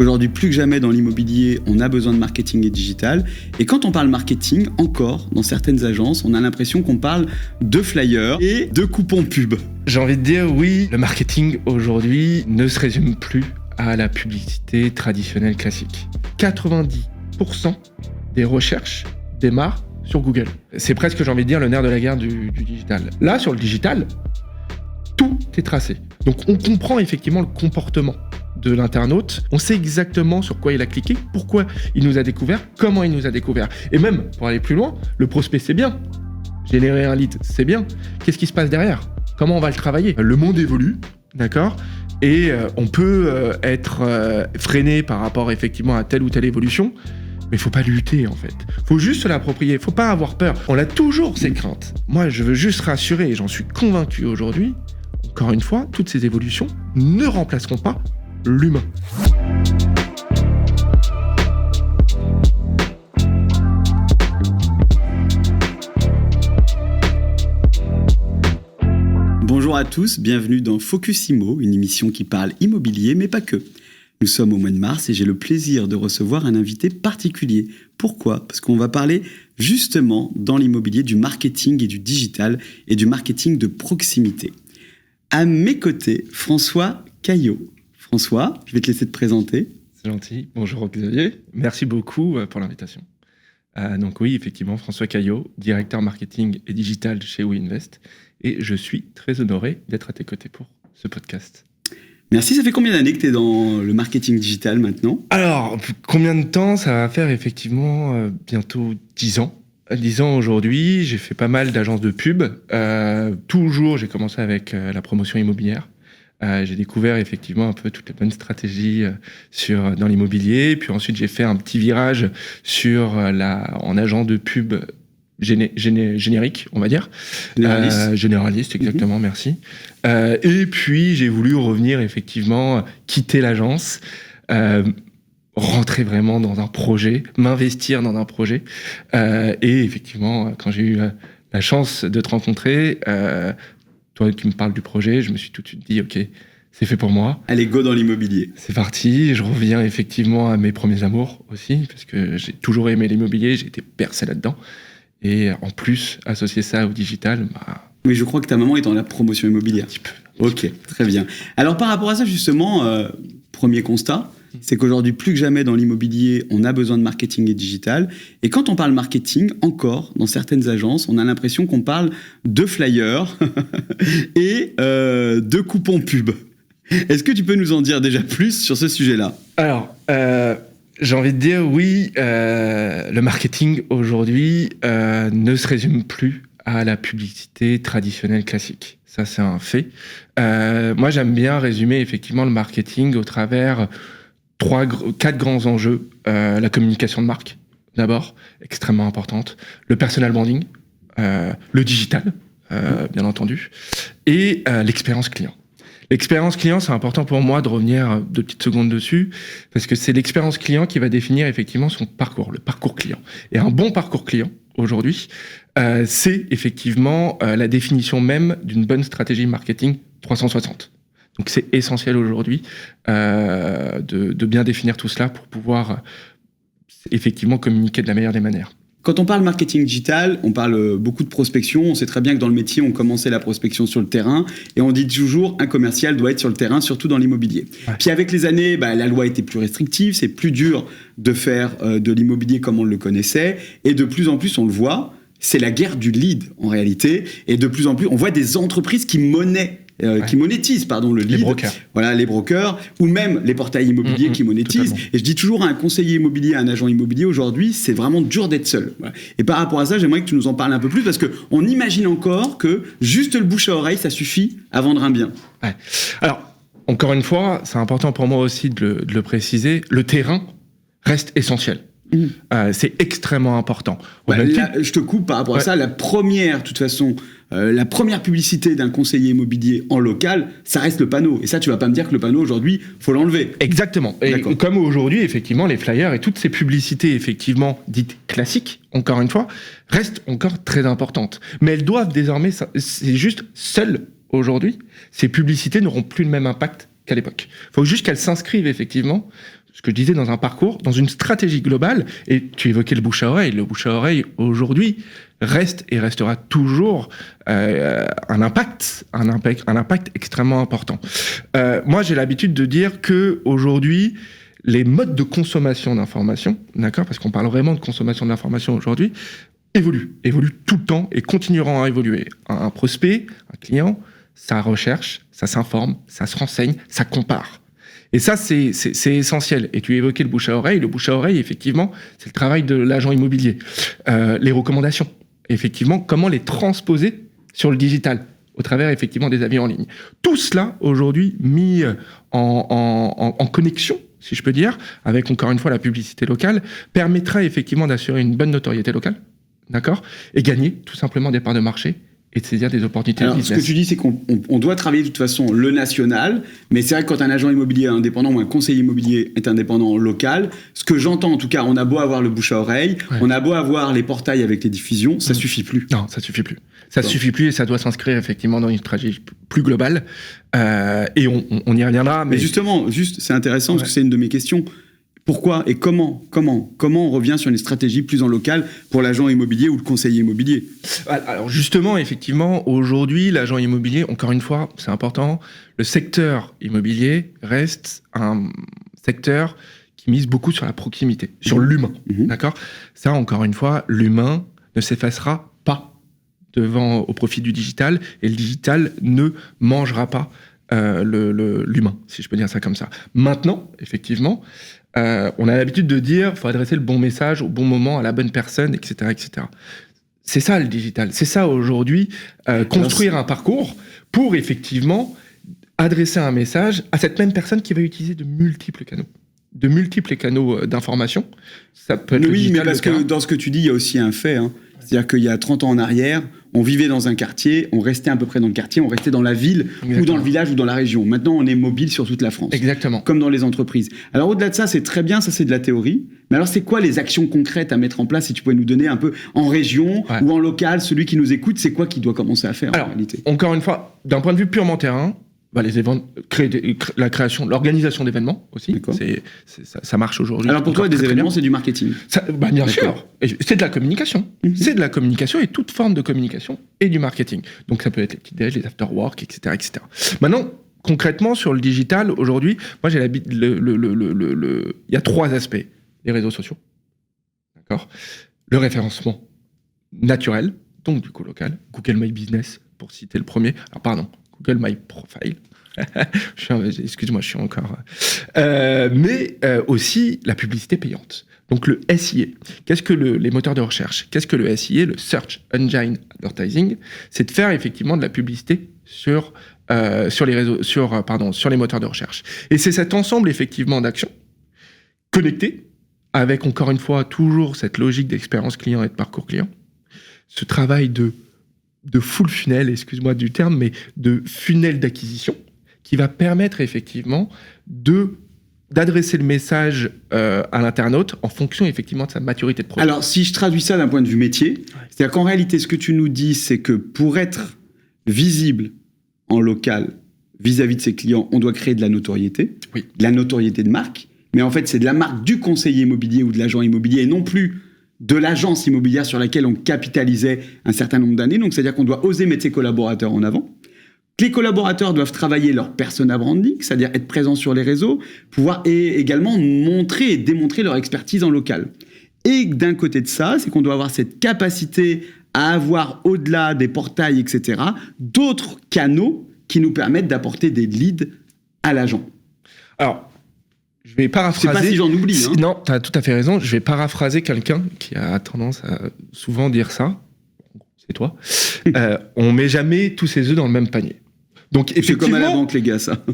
Aujourd'hui, plus que jamais dans l'immobilier, on a besoin de marketing et digital. Et quand on parle marketing, encore, dans certaines agences, on a l'impression qu'on parle de flyers et de coupons pub. J'ai envie de dire oui, le marketing aujourd'hui ne se résume plus à la publicité traditionnelle classique. 90% des recherches démarrent sur Google. C'est presque, j'ai envie de dire, le nerf de la guerre du digital. Là, sur le digital, tout est tracé. Donc on comprend effectivement le comportement de l'internaute, on sait exactement sur quoi il a cliqué, pourquoi il nous a découvert, comment il nous a découvert. Et même, pour aller plus loin, le prospect c'est bien, générer un lead c'est bien, qu'est-ce qui se passe derrière ? Comment on va le travailler ? Le monde évolue, d'accord ? Et on peut être freiné par rapport effectivement à telle ou telle évolution, mais il faut pas lutter en fait. Faut juste se l'approprier, faut pas avoir peur. On a toujours ces craintes. Moi je veux juste rassurer, et j'en suis convaincu aujourd'hui, encore une fois, toutes ces évolutions ne remplaceront pas l'humain. Bonjour à tous, bienvenue dans Focus Immo, une émission qui parle immobilier, mais pas que. Nous sommes au mois de mars et j'ai le plaisir de recevoir un invité particulier. Pourquoi ? Parce qu'on va parler justement dans l'immobilier du marketing et du digital et du marketing de proximité. À mes côtés, François Caillot. François, je vais te laisser te présenter. C'est gentil. Bonjour Xavier. Merci beaucoup pour l'invitation. Donc oui, effectivement, François Caillot, directeur marketing et digital chez WeInvest. Et je suis très honoré d'être à tes côtés pour ce podcast. Merci. Ça fait combien d'années que tu es dans le marketing digital maintenant ? Alors, combien de temps ? Ça va faire effectivement bientôt 10 ans. 10 ans aujourd'hui, j'ai fait pas mal d'agences de pub. Toujours, j'ai commencé avec la promotion immobilière. J'ai découvert effectivement un peu toutes les bonnes stratégies dans l'immobilier. Puis ensuite, j'ai fait un petit virage en agent de pub générique, on va dire. Généraliste, exactement, merci. Et puis, j'ai voulu revenir effectivement, quitter l'agence, rentrer vraiment dans un projet, m'investir dans un projet. Et effectivement, quand j'ai eu la chance de te rencontrer, toi qui me parles du projet, je me suis tout de suite dit, ok, c'est fait pour moi. Allez, go dans l'immobilier. C'est parti. Je reviens effectivement à mes premiers amours aussi, parce que j'ai toujours aimé l'immobilier, j'ai été bercé là-dedans. Et en plus, associer ça au digital, Oui, je crois que ta maman est dans la promotion immobilière. Un petit peu. Ok, très bien. Alors par rapport à ça, justement, premier constat, c'est qu'aujourd'hui, plus que jamais dans l'immobilier, on a besoin de marketing et digital. Et quand on parle marketing, encore, dans certaines agences, on a l'impression qu'on parle de flyers et de coupons pub. Est-ce que tu peux nous en dire déjà plus sur ce sujet-là ? Alors, j'ai envie de dire oui, le marketing aujourd'hui ne se résume plus à la publicité traditionnelle classique. Ça, c'est un fait. Moi, j'aime bien résumer effectivement le marketing au travers 4 grands enjeux. La communication de marque, d'abord, extrêmement importante. Le personal branding, le digital, bien entendu, et l'expérience client. L'expérience client, c'est important pour moi de revenir 2 petites secondes dessus, parce que c'est l'expérience client qui va définir effectivement son parcours, le parcours client. Et un bon parcours client, aujourd'hui, c'est effectivement la définition même d'une bonne stratégie marketing 360. Donc c'est essentiel aujourd'hui de bien définir tout cela pour pouvoir effectivement communiquer de la meilleure des manières. Quand on parle marketing digital, on parle beaucoup de prospection. On sait très bien que dans le métier, on commençait la prospection sur le terrain. Et on dit toujours, un commercial doit être sur le terrain, surtout dans l'immobilier. Ouais. Puis avec les années, la loi était plus restrictive. C'est plus dur de faire de l'immobilier comme on le connaissait. Et de plus en plus, on le voit, c'est la guerre du lead en réalité. Et de plus en plus, on voit des entreprises qui monétisent le lead. Les brokers. Voilà, les brokers, ou même les portails immobiliers qui monétisent. Totalement. Et je dis toujours à un conseiller immobilier, à un agent immobilier, aujourd'hui, c'est vraiment dur d'être seul. Voilà. Et par rapport à ça, j'aimerais que tu nous en parles un peu plus, parce qu'on imagine encore que juste le bouche à oreille, ça suffit à vendre un bien. Ouais. Alors, encore une fois, c'est important pour moi aussi de le préciser, le terrain reste essentiel. C'est extrêmement important. Là, je te coupe par rapport à ça. La première publicité d'un conseiller immobilier en local, ça reste le panneau. Et ça, tu vas pas me dire que le panneau, aujourd'hui, faut l'enlever. Exactement. Et comme aujourd'hui, effectivement, les flyers et toutes ces publicités, effectivement, dites classiques, encore une fois, restent encore très importantes. Mais elles doivent désormais, c'est juste seules aujourd'hui, ces publicités n'auront plus le même impact qu'à l'époque. Il faut juste qu'elles s'inscrivent, effectivement, ce que je disais, dans un parcours, dans une stratégie globale, et tu évoquais le bouche à oreille. Le bouche à oreille, aujourd'hui, reste et restera toujours un impact extrêmement important. Moi, j'ai l'habitude de dire qu'aujourd'hui, les modes de consommation d'informations, d'accord, parce qu'on parle vraiment de consommation d'informations aujourd'hui, évoluent tout le temps et continueront à évoluer. Un prospect, un client, ça recherche, ça s'informe, ça se renseigne, ça compare. Et ça, c'est essentiel. Et tu évoquais le bouche à oreille. Le bouche à oreille, effectivement, c'est le travail de l'agent immobilier. Les recommandations, effectivement, comment les transposer sur le digital au travers, effectivement, des avis en ligne. Tout cela, aujourd'hui, mis en connexion, si je peux dire, avec, encore une fois, la publicité locale, permettra, effectivement, d'assurer une bonne notoriété locale, d'accord, et gagner, tout simplement, des parts de marché et de saisir des opportunités de business. Ce que tu dis, c'est qu'on doit travailler de toute façon le national, mais c'est vrai que quand un agent immobilier est indépendant ou un conseiller immobilier est indépendant local, ce que j'entends en tout cas, on a beau avoir le bouche à oreille, on a beau avoir les portails avec les diffusions, ça suffit plus. Non, ça suffit plus. Ça suffit plus et ça doit s'inscrire effectivement dans une stratégie plus globale. Et on y reviendra. Mais justement, c'est intéressant parce que c'est une de mes questions. Pourquoi et comment on revient sur une stratégie plus en local pour l'agent immobilier ou le conseiller immobilier? Alors justement, effectivement, aujourd'hui, l'agent immobilier, encore une fois, c'est important, le secteur immobilier reste un secteur qui mise beaucoup sur la proximité, sur l'humain, d'accord? Ça, encore une fois, l'humain ne s'effacera pas au profit du digital, et le digital ne mangera pas l'humain, si je peux dire ça comme ça. Maintenant, effectivement, on a l'habitude de dire qu'il faut adresser le bon message au bon moment à la bonne personne, etc., etc. C'est ça le digital. C'est ça aujourd'hui, construire un parcours pour effectivement adresser un message à cette même personne qui va utiliser de multiples canaux d'information. Ça peut être mais parce que dans ce que tu dis, il y a aussi un fait. C'est-à-dire qu'il y a 30 ans en arrière, on vivait dans un quartier, on restait à peu près dans le quartier, on restait dans la ville, ou dans le village, ou dans la région. Maintenant, on est mobile sur toute la France. Exactement. Comme dans les entreprises. Alors, au-delà de ça, c'est très bien, ça c'est de la théorie. Mais alors, c'est quoi les actions concrètes à mettre en place? Si tu pouvais nous donner un peu en région ou en local, celui qui nous écoute, c'est quoi qu'il doit commencer à faire en réalité? Encore une fois, d'un point de vue purement terrain, les événements, l'organisation d'événements aussi, ça marche aujourd'hui. Alors pour toi, des événements, c'est du marketing? Bien sûr, c'est de la communication. C'est de la communication, et toute forme de communication est du marketing. Donc ça peut être les petits déj, les after-work, etc., etc. Maintenant, concrètement, sur le digital, aujourd'hui, moi j'ai il y a 3 aspects. Les réseaux sociaux, d'accord, le référencement naturel, donc du coup local, Google My Business, pour citer le premier. Alors pardon, Google My Profile. Excuse-moi, je suis encore... mais aussi la publicité payante. Donc le SIA. Qu'est-ce que les moteurs de recherche? Qu'est-ce que le SIA, le Search Engine Advertising? C'est de faire effectivement de la publicité sur les moteurs de recherche. Et c'est cet ensemble effectivement d'actions connectées avec, encore une fois, toujours cette logique d'expérience client et de parcours client. Ce travail de full funnel, excuse-moi du terme, mais de funnel d'acquisition, qui va permettre effectivement d'adresser le message à l'internaute en fonction effectivement de sa maturité de produit. Alors, si je traduis ça d'un point de vue métier, c'est-à-dire qu'en réalité, ce que tu nous dis, c'est que pour être visible en local vis-à-vis de ses clients, on doit créer de la notoriété, de la notoriété de marque, mais en fait, c'est de la marque du conseiller immobilier ou de l'agent immobilier, et non plus de l'agence immobilière sur laquelle on capitalisait un certain nombre d'années. Donc, c'est-à-dire qu'on doit oser mettre ses collaborateurs en avant. Les collaborateurs doivent travailler leur persona branding, c'est-à-dire être présents sur les réseaux, pouvoir également montrer et démontrer leur expertise en local. Et d'un côté de ça, c'est qu'on doit avoir cette capacité à avoir, au-delà des portails, etc., d'autres canaux qui nous permettent d'apporter des leads à l'agent. Alors, je vais paraphraser... Je sais pas si j'en oublie. Non, tu as tout à fait raison. Je vais paraphraser quelqu'un qui a tendance à souvent dire ça. C'est toi. On met jamais tous ses œufs dans le même panier. Donc, c'est comme à la banque, les gars, ça.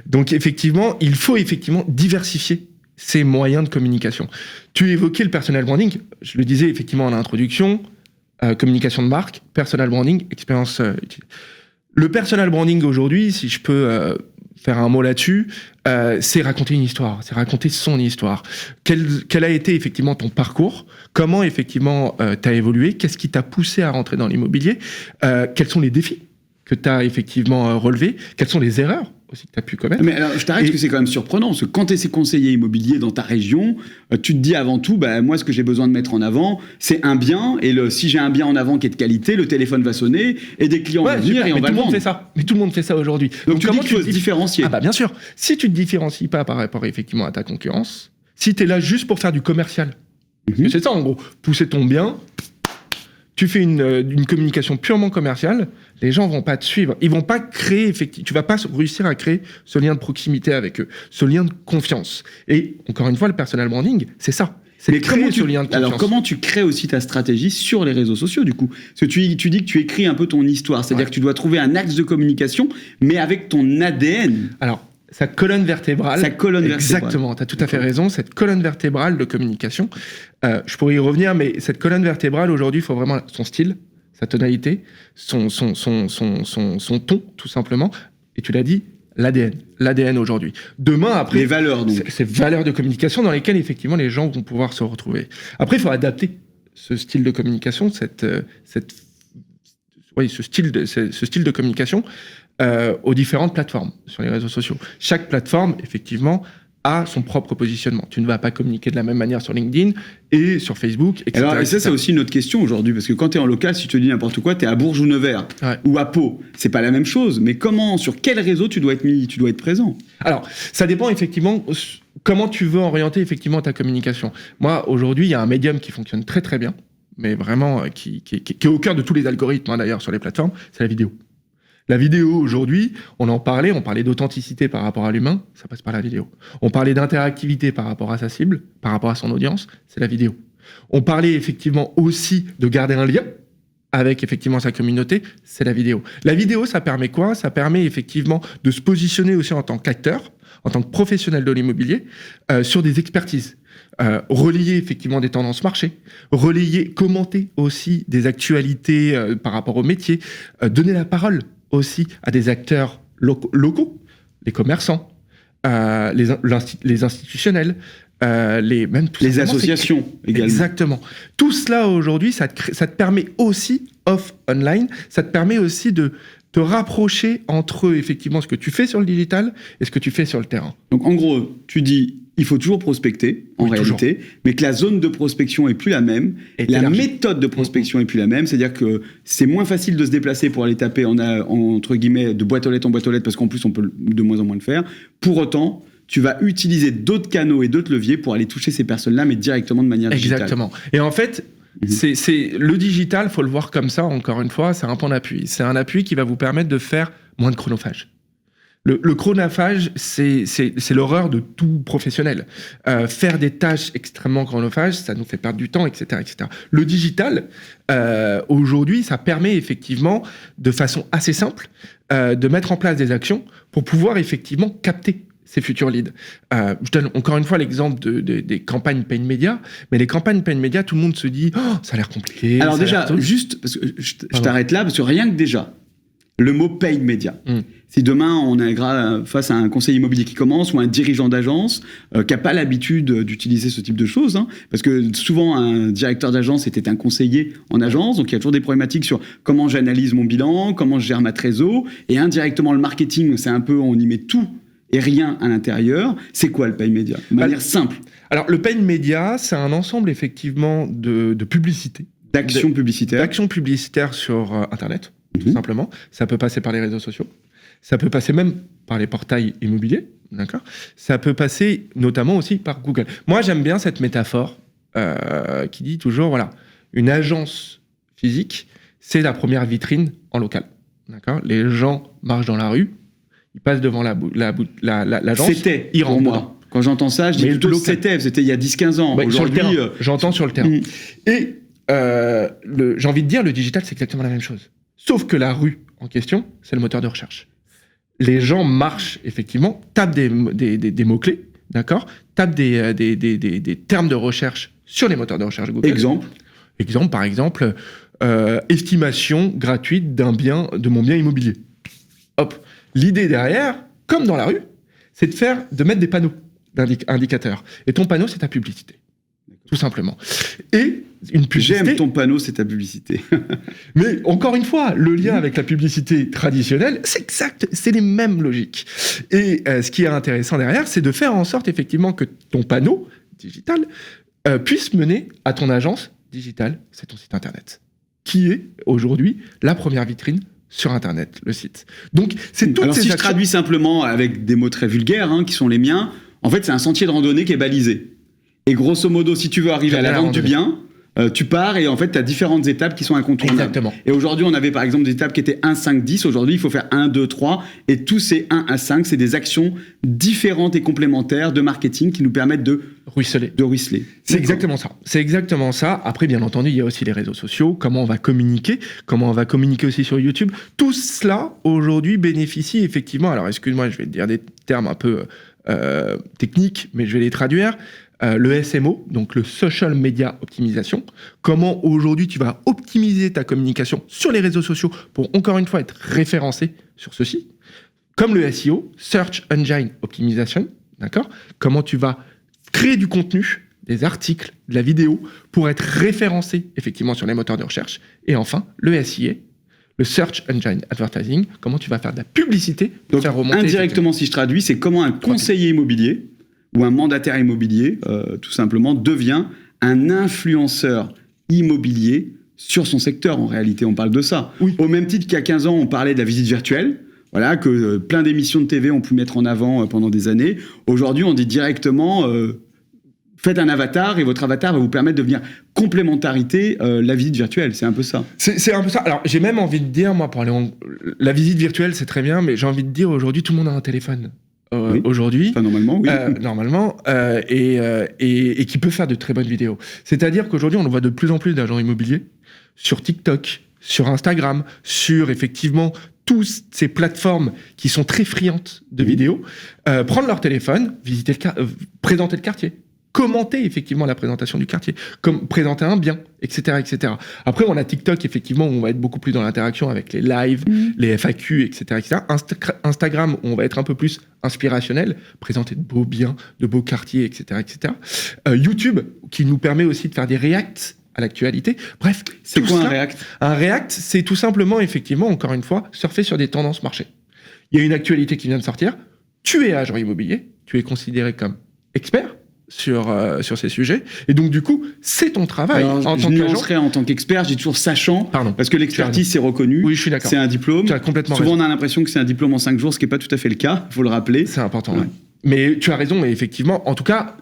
Donc, effectivement, il faut effectivement diversifier ses moyens de communication. Tu évoquais le personal branding. Je le disais effectivement en introduction. Communication de marque, personal branding, expérience utile. Le personal branding aujourd'hui, si je peux faire un mot là-dessus, c'est raconter une histoire, c'est raconter son histoire. Quel a été effectivement ton parcours? Comment effectivement tu as évolué? Qu'est-ce qui t'a poussé à rentrer dans l'immobilier? Quels sont les défis que tu as effectivement relevés? Quelles sont les erreurs aussi que tu as pu commettre. Mais alors, je t'arrête parce que c'est quand même surprenant, parce que quand tu es conseiller immobilier dans ta région, tu te dis avant tout, moi, ce que j'ai besoin de mettre en avant, c'est un bien, et si j'ai un bien en avant qui est de qualité, le téléphone va sonner, et des clients vont venir, et on va le vendre. Fait ça. Mais tout le monde fait ça aujourd'hui. Donc tu dis qu'il faut se différencier. Ah bah bien sûr. Si tu te différencies pas par rapport effectivement à ta concurrence, si tu es là juste pour faire du commercial, parce que c'est ça en gros, pousser ton bien, tu fais une communication purement commerciale, les gens vont pas te suivre. Ils vont pas créer, effectivement, tu vas pas réussir à créer ce lien de proximité avec eux, ce lien de confiance. Et encore une fois, le personal branding, c'est ça. Mais comment tu crées aussi ta stratégie sur les réseaux sociaux, du coup? Parce que tu dis que tu écris un peu ton histoire, c'est-à-dire que tu dois trouver un axe de communication, mais avec ton ADN. Alors, sa colonne vertébrale. Exactement, tu as tout à fait raison, cette colonne vertébrale de communication. Je pourrais y revenir, mais cette colonne vertébrale, aujourd'hui, il faut vraiment son style, sa tonalité, son ton, tout simplement. Et tu l'as dit, l'ADN aujourd'hui. Demain, après... Les valeurs, donc. Ces valeurs de communication dans lesquelles, effectivement, les gens vont pouvoir se retrouver. Après, il faut adapter ce style de communication, ce style de communication aux différentes plateformes sur les réseaux sociaux. Chaque plateforme, effectivement, a son propre positionnement. Tu ne vas pas communiquer de la même manière sur LinkedIn et sur Facebook, etc. Alors, et ça, c'est aussi une autre question aujourd'hui, parce que quand tu es en local, si tu te dis n'importe quoi, tu es à Bourges ou Nevers, ou à Pau, c'est pas la même chose. Mais sur quel réseau tu dois être présent? Alors, ça dépend effectivement comment tu veux orienter effectivement ta communication. Moi, aujourd'hui, il y a un médium qui fonctionne très très bien, mais vraiment qui est au cœur de tous les algorithmes, d'ailleurs, sur les plateformes, c'est la vidéo. La vidéo, aujourd'hui, on parlait d'authenticité par rapport à l'humain, ça passe par la vidéo. On parlait d'interactivité par rapport à sa cible, par rapport à son audience, c'est la vidéo. On parlait effectivement aussi de garder un lien avec effectivement sa communauté, c'est la vidéo. La vidéo, ça permet quoi? Ça permet effectivement de se positionner aussi en tant qu'acteur, en tant que professionnel de l'immobilier, sur des expertises. Relayer effectivement des tendances marché, commenter aussi des actualités par rapport au métier, donner la parole aussi à des acteurs locaux, les commerçants, les institutionnels, les associations également. Exactement. Tout cela aujourd'hui, ça te permet aussi, online, ça te permet aussi de te rapprocher entre effectivement ce que tu fais sur le digital et ce que tu fais sur le terrain. Donc en gros, tu dis il faut toujours prospecter, en réalité, mais que la zone de prospection est plus la même, la méthode de prospection est plus la même, c'est-à-dire que c'est moins facile de se déplacer pour aller taper entre guillemets de boîte aux lettres en boîte aux lettres, parce qu'en plus on peut de moins en moins le faire. Pour autant, tu vas utiliser d'autres canaux et d'autres leviers pour aller toucher ces personnes-là, mais directement de manière digitale. Exactement. Et en fait, c'est le digital, faut le voir comme ça, encore une fois, c'est un point d'appui. C'est un appui qui va vous permettre de faire moins de chronophage. Le chronophage, c'est l'horreur de tout professionnel. Faire des tâches extrêmement chronophages, ça nous fait perdre du temps, etc., etc. Le digital, aujourd'hui, ça permet effectivement, de façon assez simple, de mettre en place des actions pour pouvoir effectivement capter ces futurs leads. Je donne encore une fois l'exemple des campagnes paid media, mais les campagnes paid media, tout le monde se dit « ça a l'air compliqué ». Alors déjà, juste, parce que je t'arrête là, parce que rien que déjà, le mot paid media. Si demain on est face à un conseiller immobilier qui commence ou un dirigeant d'agence qui n'a pas l'habitude d'utiliser ce type de choses, parce que souvent un directeur d'agence était un conseiller en agence, donc il y a toujours des problématiques sur comment j'analyse mon bilan, comment je gère ma trésor, et indirectement le marketing, c'est un peu, on y met tout et rien à l'intérieur. C'est quoi le paid media? De manière simple. Alors le paid media, c'est un ensemble effectivement de publicité. D'actions publicitaires. D'actions publicitaires sur Internet. Tout simplement. Ça peut passer par les réseaux sociaux. Ça peut passer même par les portails immobiliers. D'accord. Ça peut passer notamment aussi par Google. Moi, j'aime bien cette métaphore qui dit toujours, voilà, une agence physique, c'est la première vitrine en local. D'accord. Les gens marchent dans la rue, ils passent devant l'agence. C'était, ils rentrent moi. Quand j'entends ça, je dis plutôt c'était il y a 10-15 ans. Aujourd'hui, j'entends sur le terrain. Et j'ai envie de dire, le digital, c'est exactement la même chose. Sauf que la rue en question, c'est le moteur de recherche. Les gens marchent, effectivement, tapent des mots-clés, d'accord, tapent des termes de recherche sur les moteurs de recherche Google. Exemple, par exemple, estimation gratuite de mon bien immobilier. Hop. L'idée derrière, comme dans la rue, c'est de mettre des panneaux indicateurs. Et ton panneau, c'est ta publicité. Tout simplement. Et une publicité. J'aime ton panneau, c'est ta publicité. Mais encore une fois, le lien avec la publicité traditionnelle, c'est exact, c'est les mêmes logiques. Et ce qui est intéressant derrière, c'est de faire en sorte effectivement que ton panneau digital puisse mener à ton agence digitale, c'est ton site internet, qui est aujourd'hui la première vitrine sur Internet, le site. Donc, c'est toutes Alors, ces si je actions... traduis simplement avec des mots très vulgaires, qui sont les miens, en fait, c'est un sentier de randonnée qui est balisé. Et grosso modo, si tu veux arriver à la vente du bien, tu pars et en fait, tu as différentes étapes qui sont incontournables. Exactement. Et aujourd'hui, on avait par exemple des étapes qui étaient 1, 5, 10. Aujourd'hui, il faut faire 1, 2, 3. Et tous ces 1 à 5, c'est des actions différentes et complémentaires de marketing qui nous permettent de ruisseler. C'est exactement ça. C'est exactement ça. Après, bien entendu, il y a aussi les réseaux sociaux, comment on va communiquer aussi sur YouTube. Tout cela, aujourd'hui, bénéficie effectivement... Alors, excuse-moi, je vais te dire des termes un peu techniques, mais je vais les traduire. Le SMO, donc le Social Media Optimisation. Comment aujourd'hui tu vas optimiser ta communication sur les réseaux sociaux pour encore une fois être référencé sur ceci. Comme le SEO, Search Engine Optimization, d'accord ? Comment tu vas créer du contenu, des articles, de la vidéo pour être référencé effectivement sur les moteurs de recherche. Et enfin, le SEA, le Search Engine Advertising, comment tu vas faire de la publicité pour faire remonter... Indirectement, si je traduis, c'est comment un conseiller immobilier ou un mandataire immobilier, tout simplement, devient un influenceur immobilier sur son secteur. En réalité, on parle de ça. Oui. Au même titre qu'il y a 15 ans, on parlait de la visite virtuelle, voilà, que plein d'émissions de TV ont pu mettre en avant pendant des années. Aujourd'hui, on dit directement... faites un avatar et votre avatar va vous permettre de devenir complémentarité la visite virtuelle. C'est un peu ça. C'est un peu ça. Alors, j'ai même envie de dire, moi, pour aller la visite virtuelle, c'est très bien, mais j'ai envie de dire, aujourd'hui, tout le monde a un téléphone. Oui. Aujourd'hui. Enfin, normalement, oui. Normalement, et qui peut faire de très bonnes vidéos. C'est-à-dire qu'aujourd'hui, on voit de plus en plus d'agents immobiliers sur TikTok, sur Instagram, sur effectivement toutes ces plateformes qui sont très friandes de vidéos, prendre leur téléphone, visiter présenter le quartier, commenter effectivement la présentation du quartier, comme présenter un bien, etc., etc. Après, on a TikTok, effectivement, où on va être beaucoup plus dans l'interaction avec les lives, les FAQ, etc., etc. Instagram, où on va être un peu plus inspirationnel, présenter de beaux biens, de beaux quartiers, etc., etc. YouTube, qui nous permet aussi de faire des reacts à l'actualité. Bref, c'est quoi un react ? Un react, c'est tout simplement, effectivement, encore une fois, surfer sur des tendances marché. Il y a une actualité qui vient de sortir, tu es agent immobilier, tu es considéré comme expert sur ces sujets. Et donc, du coup, c'est ton travail. Alors, en tant qu'agent. En tant qu'expert, je dis toujours sachant. Pardon. Parce que l'expertise, c'est reconnu. Oui, je suis d'accord. C'est un diplôme. Tu as complètement Souvent, raison. on a l'impression que c'est un diplôme en 5 jours, ce qui n'est pas tout à fait le cas. Il faut le rappeler. C'est important. Ouais. Mais tu as raison, mais effectivement, en tout cas,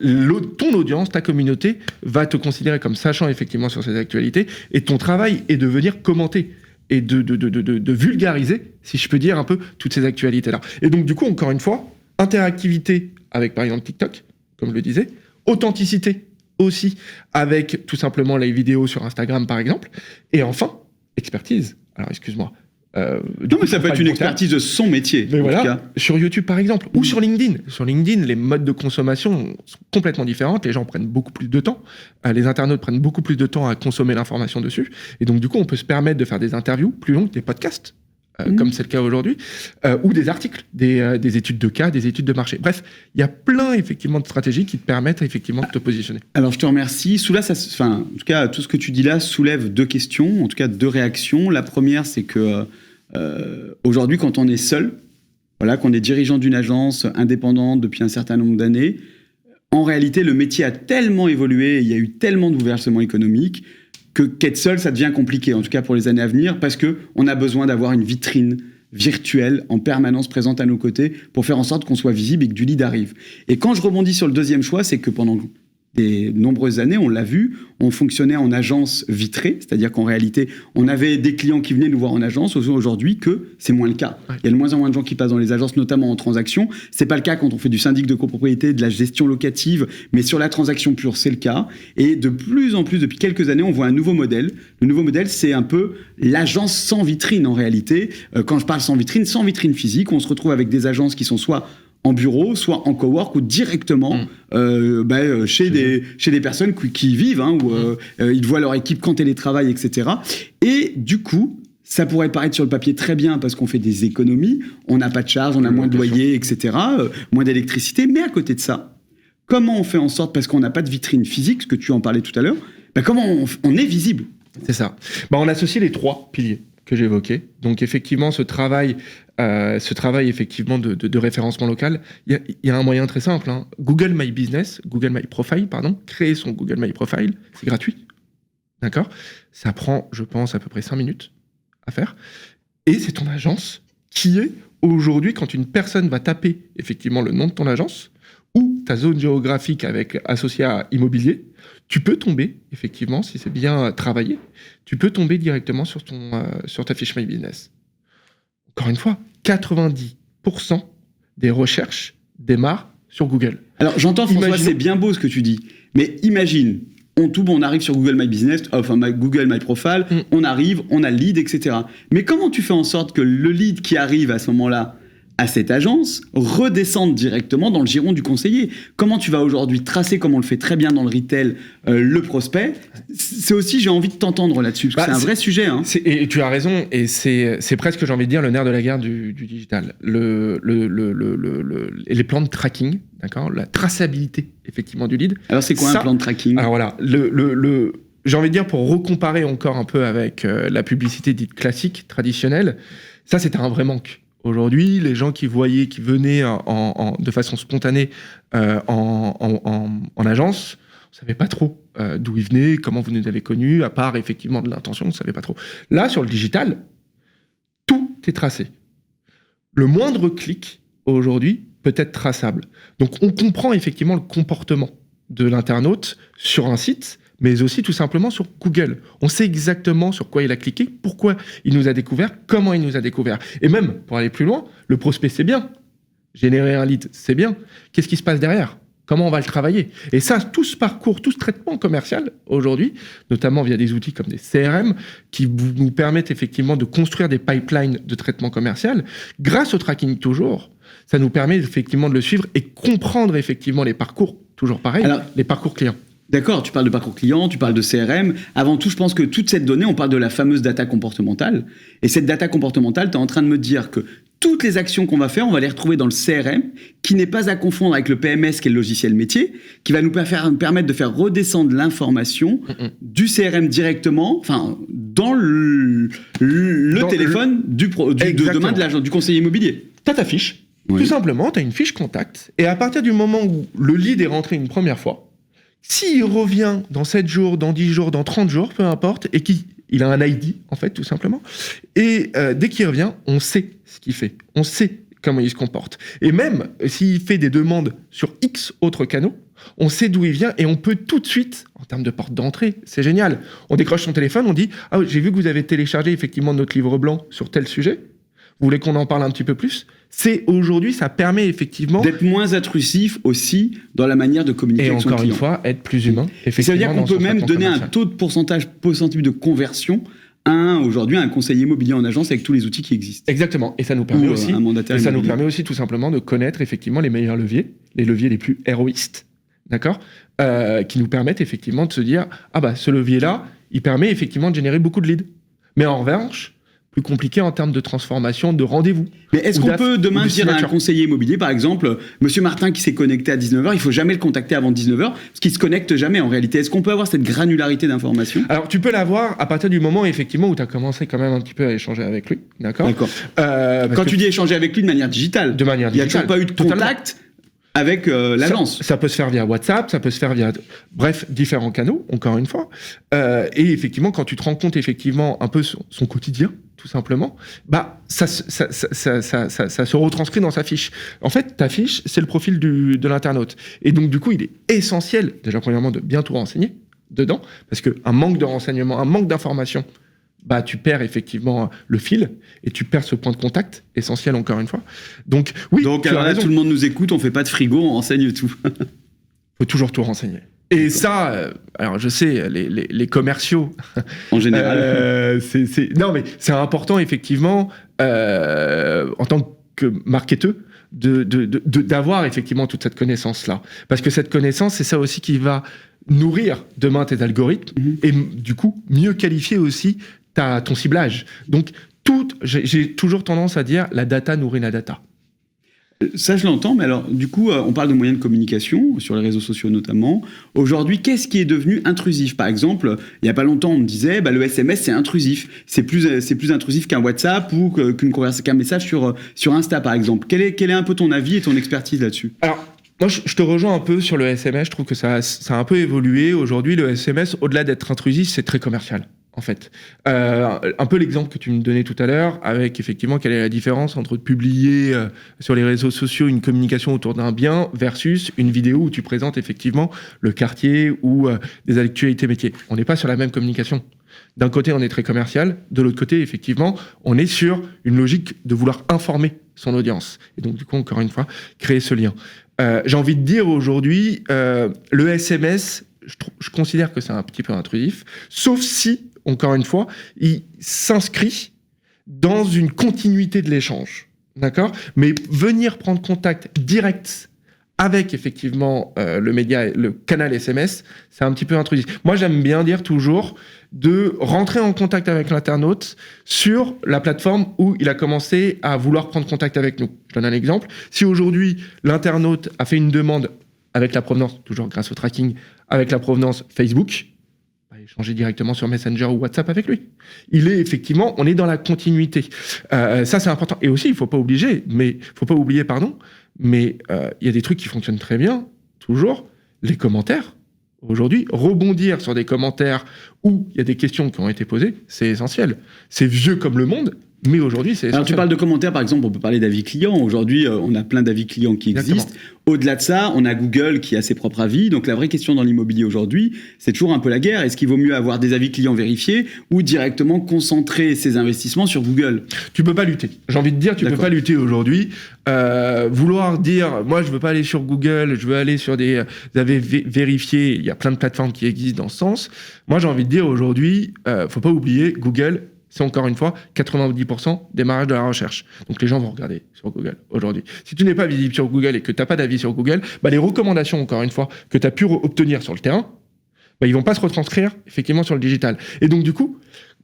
ton audience, ta communauté va te considérer comme sachant effectivement sur ces actualités. Et ton travail est de venir commenter et de vulgariser, si je peux dire, un peu toutes ces actualités-là. Et donc, du coup, encore une fois, interactivité avec, par exemple, TikTok, comme je le disais, authenticité aussi avec tout simplement les vidéos sur Instagram, par exemple. Et enfin, expertise. Alors, excuse-moi. Non, mais ça peut être une expertise de son métier. Mais voilà, sur YouTube, par exemple, ou sur LinkedIn. Sur LinkedIn, les modes de consommation sont complètement différents. Les gens prennent beaucoup plus de temps. Les internautes prennent beaucoup plus de temps à consommer l'information dessus. Et donc, du coup, on peut se permettre de faire des interviews plus longues, des podcasts, comme c'est le cas aujourd'hui, ou des articles, des études de cas, des études de marché. Bref, il y a plein, effectivement, de stratégies qui te permettent, effectivement, de te positionner. Alors, je te remercie. En tout cas, tout ce que tu dis là soulève 2 questions, en tout cas 2 réactions. La première, c'est que aujourd'hui, quand on est seul, voilà, qu'on est dirigeant d'une agence indépendante depuis un certain nombre d'années, en réalité, le métier a tellement évolué, il y a eu tellement de bouleversements économiques qu'être seul, ça devient compliqué, en tout cas pour les années à venir, parce qu'on a besoin d'avoir une vitrine virtuelle en permanence présente à nos côtés pour faire en sorte qu'on soit visible et que du lead arrive. Et quand je rebondis sur le deuxième choix, c'est que pendant des nombreuses années, on l'a vu, on fonctionnait en agence vitrée, c'est-à-dire qu'en réalité, on avait des clients qui venaient nous voir en agence. Aujourd'hui, c'est moins le cas. Ouais. Il y a de moins en moins de gens qui passent dans les agences, notamment en transaction. C'est pas le cas quand on fait du syndic de copropriété, de la gestion locative, mais sur la transaction pure, c'est le cas. Et de plus en plus, depuis quelques années, on voit un nouveau modèle. Le nouveau modèle, c'est un peu l'agence sans vitrine, en réalité. Quand je parle sans vitrine physique, on se retrouve avec des agences qui sont soit en bureau, soit en cowork ou directement chez des personnes qui vivent, où ils voient leur équipe qu'en télétravail, etc. Et du coup, ça pourrait paraître sur le papier très bien parce qu'on fait des économies, on n'a pas de charges, on a moins de loyer, etc., moins d'électricité. Mais à côté de ça, comment on fait en sorte, parce qu'on n'a pas de vitrine physique, ce que tu en parlais tout à l'heure, comment on est visible? C'est ça. On associe les 3 piliers que j'évoquais. Donc effectivement, ce travail effectivement de référencement local, il y a un moyen très simple. Google My Business, Google My Profile, créer son Google My Profile, c'est gratuit. D'accord ? Ça prend, je pense, à peu près 5 minutes à faire. Et c'est ton agence qui est aujourd'hui, quand une personne va taper effectivement le nom de ton agence ou ta zone géographique associée à immobilier, tu peux tomber, effectivement, si c'est bien travaillé, tu peux tomber directement sur ta fiche My Business. Encore une fois, 90% des recherches démarrent sur Google. Alors, j'entends, François, c'est bien beau ce que tu dis, mais imagine, on arrive sur Google My Business, Google My Profile, on arrive, on a le lead, etc. Mais comment tu fais en sorte que le lead qui arrive à ce moment-là à cette agence redescende directement dans le giron du conseiller? Comment tu vas aujourd'hui tracer, comme on le fait très bien dans le retail, le prospect? C'est aussi, j'ai envie de t'entendre là-dessus, parce que c'est un vrai sujet. Et tu as raison, et c'est presque, j'ai envie de dire, le nerf de la guerre du digital. Les plans de tracking, d'accord, la traçabilité, effectivement, du lead. Alors, c'est quoi un plan de tracking? Alors voilà, j'ai envie de dire, pour recomparer encore un peu avec la publicité dite classique, traditionnelle, ça, c'était un vrai manque. Aujourd'hui, les gens qui venaient de façon spontanée en agence, on ne savait pas trop d'où ils venaient, comment vous nous avez connus, à part effectivement de l'intention, on ne savait pas trop. Là, sur le digital, tout est tracé. Le moindre clic, aujourd'hui, peut être traçable. Donc, on comprend effectivement le comportement de l'internaute sur un site, mais aussi tout simplement sur Google. On sait exactement sur quoi il a cliqué, pourquoi il nous a découvert, comment il nous a découvert. Et même, pour aller plus loin, le prospect, c'est bien. Générer un lead, c'est bien. Qu'est-ce qui se passe derrière ? Comment on va le travailler ? Et ça, tout ce parcours, tout ce traitement commercial, aujourd'hui, notamment via des outils comme des CRM, qui nous permettent effectivement de construire des pipelines de traitement commercial, grâce au tracking toujours, ça nous permet effectivement de le suivre et comprendre effectivement les parcours, toujours pareil, les parcours clients. D'accord, tu parles de parcours client, tu parles de CRM. Avant tout, je pense que toute cette donnée, on parle de la fameuse data comportementale. Et cette data comportementale, tu es en train de me dire que toutes les actions qu'on va faire, on va les retrouver dans le CRM, qui n'est pas à confondre avec le PMS, qui est le logiciel métier, qui va nous permettre de faire redescendre l'information du CRM directement, dans le téléphone du demain du conseiller immobilier. Tu as ta fiche. Oui. Tout simplement, tu as une fiche contact. Et à partir du moment où le lead est rentré une première fois, s'il revient dans 7 jours, dans 10 jours, dans 30 jours, peu importe, et qu'il a un ID, en fait, tout simplement, et dès qu'il revient, on sait ce qu'il fait. On sait comment il se comporte. Et même s'il fait des demandes sur X autres canaux, on sait d'où il vient et on peut tout de suite, en termes de porte d'entrée, c'est génial. On décroche son téléphone, on dit « Ah, j'ai vu que vous avez téléchargé effectivement notre livre blanc sur tel sujet. Vous voulez qu'on en parle un petit peu plus ?» Aujourd'hui, ça permet effectivement... d'être moins intrusif aussi dans la manière de communiquer avec son client. Et encore une fois, être plus humain. Ça veut dire qu'on peut même donner un taux de pourcentage de conversion aujourd'hui à un conseiller immobilier en agence avec tous les outils qui existent. Exactement. Et ça nous permet aussi tout simplement de connaître effectivement les meilleurs leviers, les leviers les plus héroïstes, d'accord, qui nous permettent effectivement de se dire « Ah bah, ce levier-là, il permet effectivement de générer beaucoup de leads. » Mais en revanche, plus compliqué en termes de transformation, de rendez-vous. Mais est-ce qu'on peut demain dire à un conseiller immobilier, par exemple, Monsieur Martin qui s'est connecté à 19h, il ne faut jamais le contacter avant 19h, parce qu'il ne se connecte jamais en réalité. Est-ce qu'on peut avoir cette granularité d'information ? Alors, tu peux l'avoir à partir du moment, effectivement, où tu as commencé quand même un petit peu à échanger avec lui. D'accord. Quand tu dis échanger avec lui de manière digitale, il n'y a toujours pas eu de contact avec l'agence. Ça peut se faire via WhatsApp, ça peut se faire via... Bref, différents canaux, encore une fois. Et effectivement, quand tu te rends compte, effectivement, un peu son quotidien, tout simplement, ça se retranscrit dans sa fiche. En fait, ta fiche, c'est le profil de l'internaute. Et donc, du coup, il est essentiel, déjà, premièrement, de bien tout renseigner dedans, parce qu'un manque de renseignement, un manque d'information, tu perds effectivement le fil et tu perds ce point de contact essentiel, encore une fois. Donc, oui, alors là, tout le monde nous écoute, on fait pas de frigo, on renseigne tout. Faut toujours tout renseigner. Et ça, alors je sais, les commerciaux... En général. Non, mais c'est important, effectivement, en tant que marketeur, d'avoir effectivement toute cette connaissance-là. Parce que cette connaissance, c'est ça aussi qui va nourrir demain tes algorithmes et du coup, mieux qualifier aussi ton ciblage. Donc, j'ai toujours tendance à dire, la data nourrit la data. Ça, je l'entends, mais alors, du coup, on parle de moyens de communication, sur les réseaux sociaux notamment. Aujourd'hui, qu'est-ce qui est devenu intrusif? Par exemple, il n'y a pas longtemps, on me disait, le SMS, c'est intrusif. C'est plus intrusif qu'un WhatsApp ou qu'un message sur Insta, par exemple. Quel est un peu ton avis et ton expertise là-dessus? Alors, moi, je te rejoins un peu sur le SMS. Je trouve que ça a un peu évolué. Aujourd'hui, le SMS, au-delà d'être intrusif, c'est très commercial. En fait, un peu l'exemple que tu me donnais tout à l'heure, avec effectivement quelle est la différence entre publier sur les réseaux sociaux une communication autour d'un bien versus une vidéo où tu présentes effectivement le quartier ou des actualités métiers. On n'est pas sur la même communication. D'un côté, on est très commercial, de l'autre côté, effectivement, on est sur une logique de vouloir informer son audience. Et donc, du coup, encore une fois, créer ce lien. J'ai envie de dire aujourd'hui, le SMS, je considère que c'est un petit peu intrusif, sauf si, encore une fois, il s'inscrit dans une continuité de l'échange. D'accord ? Mais venir prendre contact direct avec, effectivement, le média, le canal SMS, c'est un petit peu intrusif. Moi, j'aime bien dire toujours de rentrer en contact avec l'internaute sur la plateforme où il a commencé à vouloir prendre contact avec nous. Je donne un exemple. Si aujourd'hui, l'internaute a fait une demande avec la provenance, toujours grâce au tracking, avec la provenance Facebook, échanger directement sur Messenger ou WhatsApp avec lui. On est dans la continuité. Ça, c'est important. Et aussi, il ne faut pas oublier, mais il y a des trucs qui fonctionnent très bien, toujours, les commentaires. Aujourd'hui, rebondir sur des commentaires où il y a des questions qui ont été posées, c'est essentiel. C'est vieux comme le monde, mais aujourd'hui, c'est essentiel. Alors, tu parles de commentaires, par exemple, on peut parler d'avis clients. Aujourd'hui, on a plein d'avis clients qui existent. Au-delà de ça, on a Google qui a ses propres avis. Donc, la vraie question dans l'immobilier aujourd'hui, c'est toujours un peu la guerre. Est-ce qu'il vaut mieux avoir des avis clients vérifiés ou directement concentrer ses investissements sur Google? Tu peux pas lutter. J'ai envie de dire, tu peux pas lutter aujourd'hui. Vouloir dire, moi, je veux pas aller sur Google, je veux aller sur des avis vérifiés. Il y a plein de plateformes qui existent dans ce sens. Moi, j'ai envie de dire aujourd'hui, faut pas oublier, Google, c'est encore une fois 90% démarrage de la recherche. Donc les gens vont regarder sur Google aujourd'hui. Si tu n'es pas visible sur Google et que tu n'as pas d'avis sur Google, les recommandations, encore une fois, que tu as pu obtenir sur le terrain, ils ne vont pas se retranscrire effectivement sur le digital. Et donc du coup,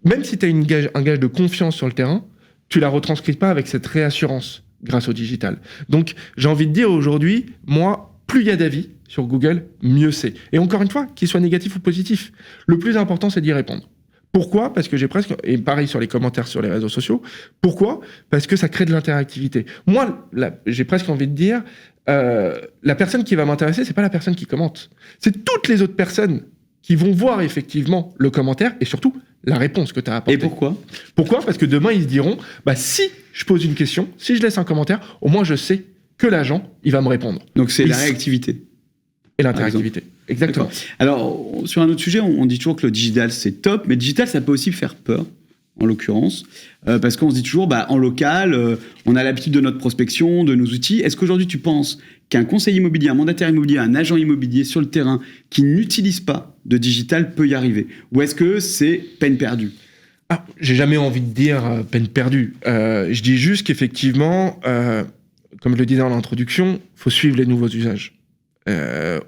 même si tu as un gage de confiance sur le terrain, tu ne la retranscris pas avec cette réassurance grâce au digital. Donc j'ai envie de dire aujourd'hui, moi, plus il y a d'avis sur Google, mieux c'est. Et encore une fois, qu'ils soient négatifs ou positifs, le plus important, c'est d'y répondre. Pourquoi ? Parce que et pareil sur les commentaires sur les réseaux sociaux, pourquoi ? Parce que ça crée de l'interactivité. Moi, j'ai presque envie de dire, la personne qui va m'intéresser, c'est pas la personne qui commente. C'est toutes les autres personnes qui vont voir effectivement le commentaire et surtout la réponse que tu as apportée. Et pourquoi ? Pourquoi ? Parce que demain, ils se diront, si je pose une question, si je laisse un commentaire, au moins je sais que l'agent, il va me répondre. Donc c'est la réactivité. Et l'interactivité. Exactement. Alors, sur un autre sujet, on dit toujours que le digital, c'est top, mais le digital, ça peut aussi faire peur, en l'occurrence, parce qu'on se dit toujours, en local, on a l'habitude de notre prospection, de nos outils. Est-ce qu'aujourd'hui, tu penses qu'un conseiller immobilier, un mandataire immobilier, un agent immobilier sur le terrain qui n'utilise pas de digital peut y arriver ? Ou est-ce que c'est peine perdue ? J'ai jamais envie de dire peine perdue. Je dis juste qu'effectivement, comme je le disais dans l'introduction, il faut suivre les nouveaux usages.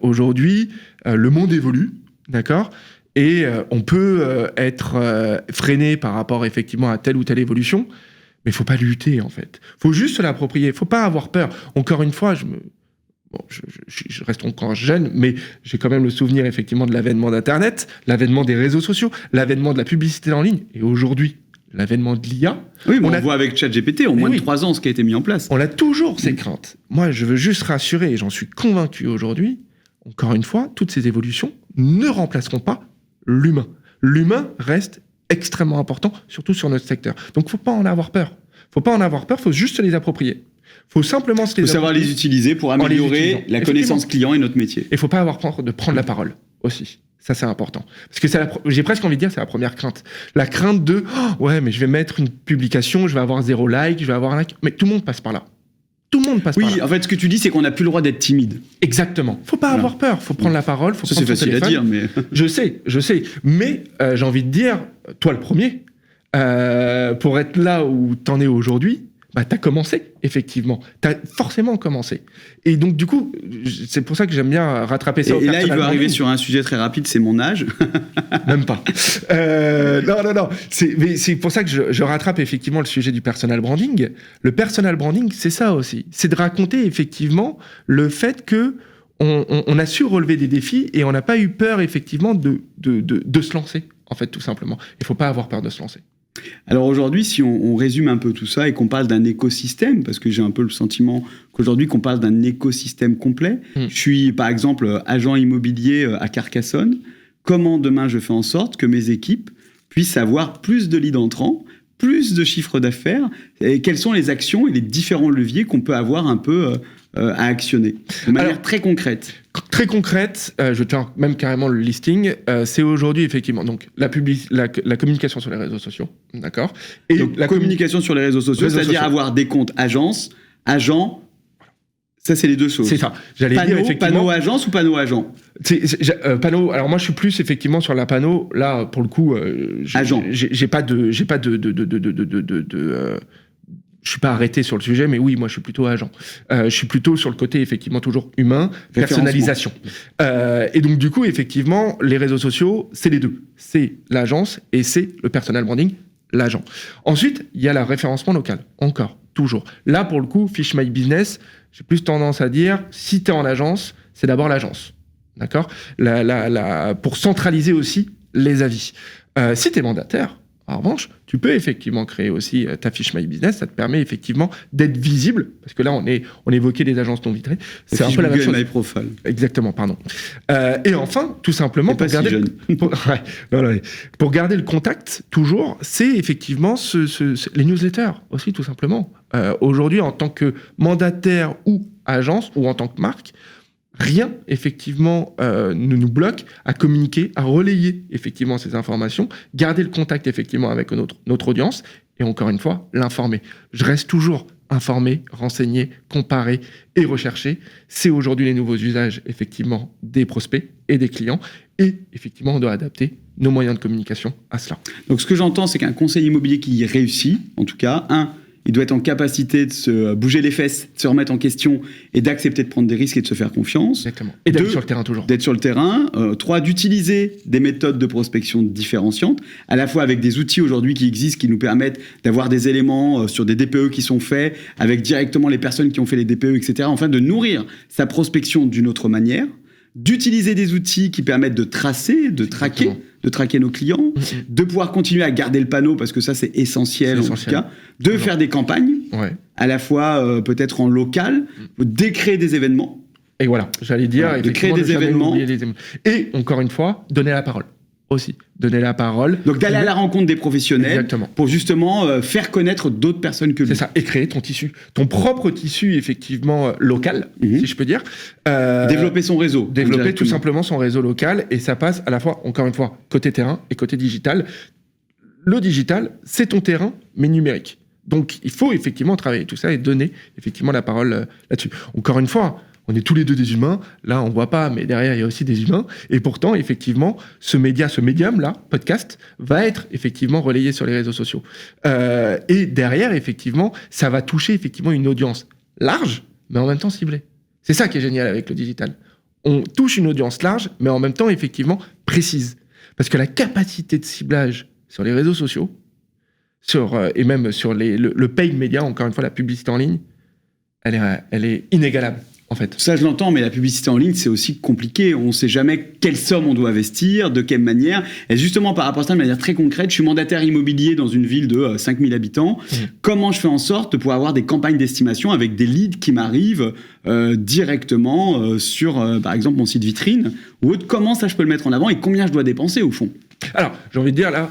Aujourd'hui, le monde évolue, d'accord ? Et on peut être freiné par rapport effectivement à telle ou telle évolution, mais il ne faut pas lutter en fait. Il faut juste se l'approprier, il ne faut pas avoir peur. Encore une fois, je reste encore jeune, mais j'ai quand même le souvenir effectivement de l'avènement d'Internet, l'avènement des réseaux sociaux, l'avènement de la publicité en ligne, et aujourd'hui, l'avènement de l'IA. Oui, on voit avec ChatGPT, en moins de 3 ans, ce qui a été mis en place. On a toujours ces craintes. Moi, je veux juste rassurer, et j'en suis convaincu aujourd'hui, encore une fois, toutes ces évolutions ne remplaceront pas l'humain. L'humain reste extrêmement important, surtout sur notre secteur. Donc, il ne faut pas en avoir peur. Il faut juste se les approprier. Il faut simplement savoir les utiliser pour améliorer la connaissance client et notre métier. Et il ne faut pas avoir peur de prendre la parole aussi. Ça, c'est important. Parce que j'ai presque envie de dire, c'est la première crainte. La crainte de « ouais, mais je vais mettre une publication, je vais avoir 0 like, je vais avoir un like. » Mais tout le monde passe par là. Tout le monde passe par là. Oui, en fait, ce que tu dis, c'est qu'on n'a plus le droit d'être timide. Faut pas avoir peur. Faut prendre la parole. Faut prendre c'est facile à dire, mais... Je sais. Mais j'ai envie de dire, toi le premier, pour être là où t'en es aujourd'hui, bah, tu as commencé, effectivement. Tu as forcément commencé. Et donc, du coup, c'est pour ça que j'aime bien rattraper ça. Et là, il veut arriver sur un sujet très rapide, c'est mon âge. Même pas. Non. C'est pour ça que je rattrape effectivement le sujet du personal branding. Le personal branding, c'est ça aussi. C'est de raconter effectivement le fait que on a su relever des défis et on n'a pas eu peur effectivement de se lancer, en fait, tout simplement. Il ne faut pas avoir peur de se lancer. Alors aujourd'hui, si on résume un peu tout ça et qu'on parle d'un écosystème, parce que j'ai un peu le sentiment qu'aujourd'hui qu'on parle d'un écosystème complet, je suis par exemple agent immobilier à Carcassonne, comment demain je fais en sorte que mes équipes puissent avoir plus de leads entrants, plus de chiffre d'affaires, et quelles sont les actions et les différents leviers qu'on peut avoir un peu à actionner de manière très concrète. Très concrète, je tiens même carrément le listing, c'est aujourd'hui effectivement donc la communication sur les réseaux sociaux, d'accord. Et donc, la communication sur les réseaux sociaux, c'est-à-dire avoir des comptes agence, agent, ça c'est les deux choses. C'est ça. J'allais dire effectivement. Panneau agence ou panneau agent. Panneau. Alors moi je suis plus effectivement sur la panneau. Là pour le coup, agent. J'ai pas de je suis pas arrêté sur le sujet, mais oui, moi je suis plutôt agent. Je suis plutôt sur le côté effectivement toujours humain, personnalisation. Et donc du coup effectivement, les réseaux sociaux, c'est les deux. C'est l'agence et c'est le personal branding, l'agent. Ensuite, il y a la référencement local. Encore, toujours. Là pour le coup, Fiche My Business, j'ai plus tendance à dire, si tu es en agence, c'est d'abord l'agence. D'accord ? Pour centraliser aussi les avis. Si tu es mandataire, en revanche, tu peux effectivement créer aussi ta fiche My Business. Ça te permet effectivement d'être visible, parce que là, on évoquait des agences non vitrées. C'est un peu la même chose. My Profile. Exactement, pardon. Et enfin, tout simplement, pour garder, pour garder le contact, toujours, c'est effectivement les newsletters aussi, tout simplement. Aujourd'hui, en tant que mandataire ou agence, ou en tant que marque, rien, effectivement, ne nous bloque à communiquer, à relayer, effectivement, ces informations, garder le contact, effectivement, avec notre audience, et encore une fois, l'informer. Je reste toujours informé, renseigné, comparé et recherché. C'est aujourd'hui les nouveaux usages, effectivement, des prospects et des clients, et effectivement, on doit adapter nos moyens de communication à cela. Donc, ce que j'entends, c'est qu'un conseiller immobilier qui réussit, en tout cas, il doit être en capacité de se bouger les fesses, de se remettre en question et d'accepter de prendre des risques et de se faire confiance. Exactement. Et d'être sur le terrain toujours. D'être sur le terrain. 3, d'utiliser des méthodes de prospection différenciantes, à la fois avec des outils aujourd'hui qui existent, qui nous permettent d'avoir des éléments sur des DPE qui sont faits, avec directement les personnes qui ont fait les DPE, etc. Enfin, de nourrir sa prospection d'une autre manière, d'utiliser des outils qui permettent de tracer, de traquer nos clients, de pouvoir continuer à garder le panneau, parce que ça, c'est essentiel en tout cas, de faire des campagnes, à la fois peut-être en local, d'écrire des événements. Et voilà, j'allais dire, de créer des événements. Et encore une fois, donner la parole. Aussi, donner la parole. Donc d'aller à la rencontre des professionnels. Exactement. Pour justement faire connaître d'autres personnes que lui. C'est ça, et créer ton tissu. Ton propre tissu, effectivement, local, si je peux dire. Développer son réseau. Développer tout simplement son réseau local, et ça passe à la fois, encore une fois, côté terrain et côté digital. Le digital, c'est ton terrain, mais numérique. Donc il faut effectivement travailler tout ça et donner effectivement la parole là-dessus. Encore une fois, on est tous les deux des humains. Là, on ne voit pas, mais derrière, il y a aussi des humains. Et pourtant, effectivement, ce médium-là, podcast, va être effectivement relayé sur les réseaux sociaux. Et derrière, effectivement, ça va toucher effectivement une audience large, mais en même temps ciblée. C'est ça qui est génial avec le digital. On touche une audience large, mais en même temps, effectivement, précise. Parce que la capacité de ciblage sur les réseaux sociaux, et même sur le paid media, encore une fois, la publicité en ligne, elle est inégalable. En fait. Ça, je l'entends, mais la publicité en ligne, c'est aussi compliqué. On ne sait jamais quelle somme on doit investir, de quelle manière. Et justement, par rapport à ça, de manière très concrète, je suis mandataire immobilier dans une ville de 5000 habitants. Comment je fais en sorte de pouvoir avoir des campagnes d'estimation avec des leads qui m'arrivent directement sur, par exemple, mon site vitrine ou autre? Comment ça, je peux le mettre en avant et combien je dois dépenser, au fond? Alors, j'ai envie de dire, là,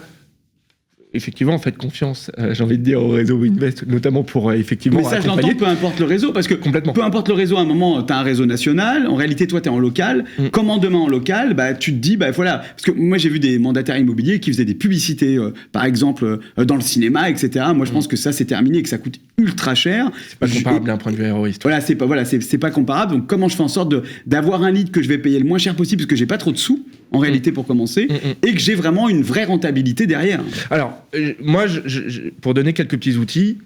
effectivement, faites confiance, j'ai envie de dire, au réseau Winvest, notamment pour effectivement. Mais ça, je l'entends, peu importe le réseau, parce que peu importe le réseau, à un moment, tu as un réseau national, en réalité, toi, tu es en local. Comment demain en local, tu te dis, voilà. Parce que moi, j'ai vu des mandataires immobiliers qui faisaient des publicités, par exemple, dans le cinéma, etc. Moi, je pense que ça, c'est terminé, que ça coûte ultra cher. C'est pas comparable d'un point de vue héroïste. Voilà, c'est pas comparable. Donc, comment je fais en sorte d'avoir un lead que je vais payer le moins cher possible, parce que j'ai pas trop de sous, en réalité, pour commencer, et que j'ai vraiment une vraie rentabilité derrière. Alors, moi, pour donner quelques petits outils,